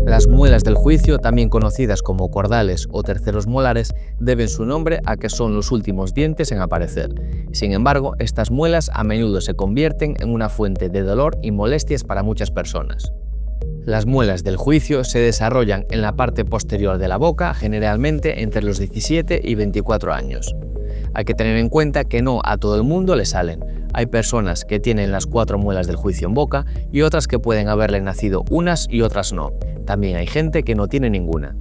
Las muelas del juicio, también conocidas como cordales o terceros molares, deben su nombre a que son los últimos dientes en aparecer. Sin embargo, estas muelas a menudo se convierten en una fuente de dolor y molestias para muchas personas. Las muelas del juicio se desarrollan en la parte posterior de la boca, generalmente entre los 17 y 24 años. Hay que tener en cuenta que no a todo el mundo le salen. Hay personas que tienen las 4 muelas del juicio en boca y otras que pueden haberle nacido unas y otras no. También hay gente que no tiene ninguna.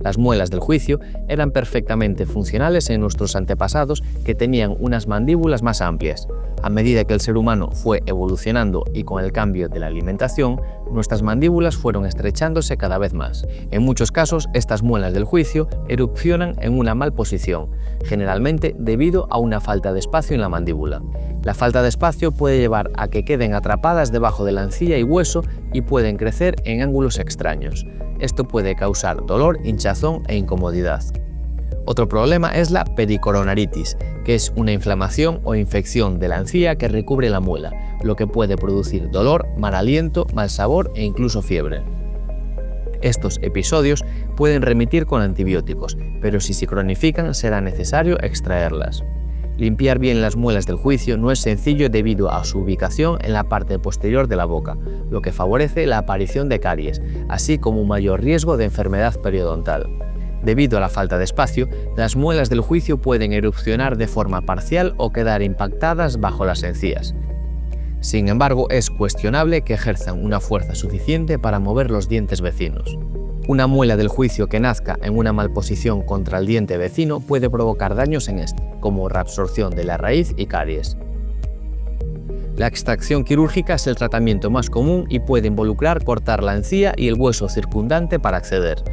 Las muelas del juicio eran perfectamente funcionales en nuestros antepasados, que tenían unas mandíbulas más amplias. A medida que el ser humano fue evolucionando y con el cambio de la alimentación, nuestras mandíbulas fueron estrechándose cada vez más. En muchos casos, estas muelas del juicio erupcionan en una mal posición, generalmente debido a una falta de espacio en la mandíbula. La falta de espacio puede llevar a que queden atrapadas debajo de la encía y hueso y pueden crecer en ángulos extraños. Esto puede causar dolor, hinchazón e incomodidad. Otro problema es la pericoronaritis, que es una inflamación o infección de la encía que recubre la muela, lo que puede producir dolor, mal aliento, mal sabor e incluso fiebre. Estos episodios pueden remitir con antibióticos, pero si se cronifican será necesario extraerlas. Limpiar bien las muelas del juicio no es sencillo debido a su ubicación en la parte posterior de la boca, lo que favorece la aparición de caries, así como un mayor riesgo de enfermedad periodontal. Debido a la falta de espacio, las muelas del juicio pueden erupcionar de forma parcial o quedar impactadas bajo las encías. Sin embargo, es cuestionable que ejerzan una fuerza suficiente para mover los dientes vecinos. Una muela del juicio que nazca en una malposición contra el diente vecino puede provocar daños en este, como reabsorción de la raíz y caries. La extracción quirúrgica es el tratamiento más común y puede involucrar cortar la encía y el hueso circundante para acceder.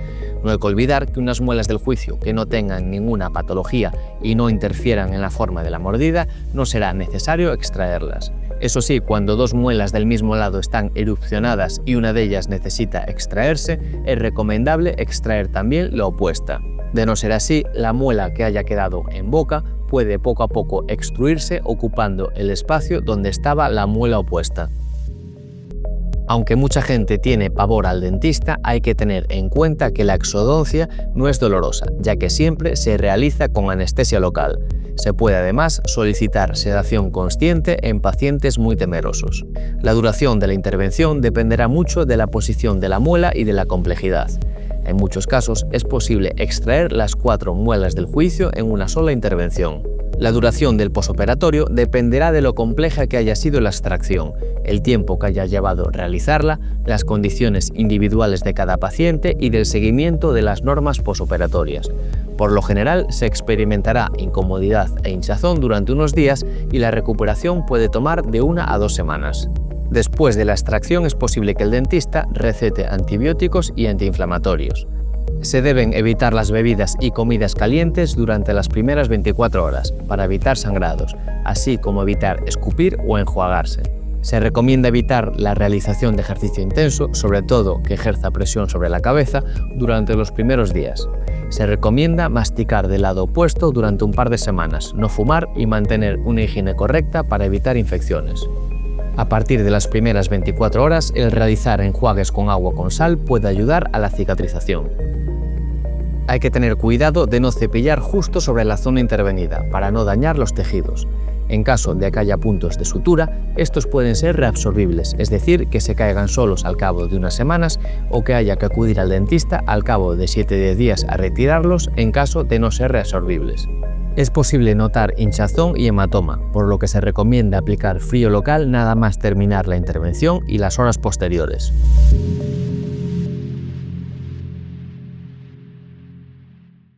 No hay que olvidar que unas muelas del juicio que no tengan ninguna patología y no interfieran en la forma de la mordida, no será necesario extraerlas. Eso sí, cuando 2 muelas del mismo lado están erupcionadas y una de ellas necesita extraerse, es recomendable extraer también la opuesta. De no ser así, la muela que haya quedado en boca puede poco a poco extruirse ocupando el espacio donde estaba la muela opuesta. Aunque mucha gente tiene pavor al dentista, hay que tener en cuenta que la exodoncia no es dolorosa, ya que siempre se realiza con anestesia local. Se puede además solicitar sedación consciente en pacientes muy temerosos. La duración de la intervención dependerá mucho de la posición de la muela y de la complejidad. En muchos casos es posible extraer las 4 muelas del juicio en una sola intervención. La duración del posoperatorio dependerá de lo compleja que haya sido la extracción, el tiempo que haya llevado realizarla, las condiciones individuales de cada paciente y del seguimiento de las normas posoperatorias. Por lo general, se experimentará incomodidad e hinchazón durante unos días y la recuperación puede tomar de 1 a 2 semanas. Después de la extracción es posible que el dentista recete antibióticos y antiinflamatorios. Se deben evitar las bebidas y comidas calientes durante las primeras 24 horas para evitar sangrados, así como evitar escupir o enjuagarse. Se recomienda evitar la realización de ejercicio intenso, sobre todo que ejerza presión sobre la cabeza, durante los primeros días. Se recomienda masticar del lado opuesto durante un par de semanas, no fumar y mantener una higiene correcta para evitar infecciones. A partir de las primeras 24 horas, el realizar enjuagues con agua con sal puede ayudar a la cicatrización. Hay que tener cuidado de no cepillar justo sobre la zona intervenida para no dañar los tejidos. En caso de que haya puntos de sutura, estos pueden ser reabsorbibles, es decir, que se caigan solos al cabo de unas semanas o que haya que acudir al dentista al cabo de 7 días a retirarlos en caso de no ser reabsorbibles. Es posible notar hinchazón y hematoma, por lo que se recomienda aplicar frío local nada más terminar la intervención y las horas posteriores.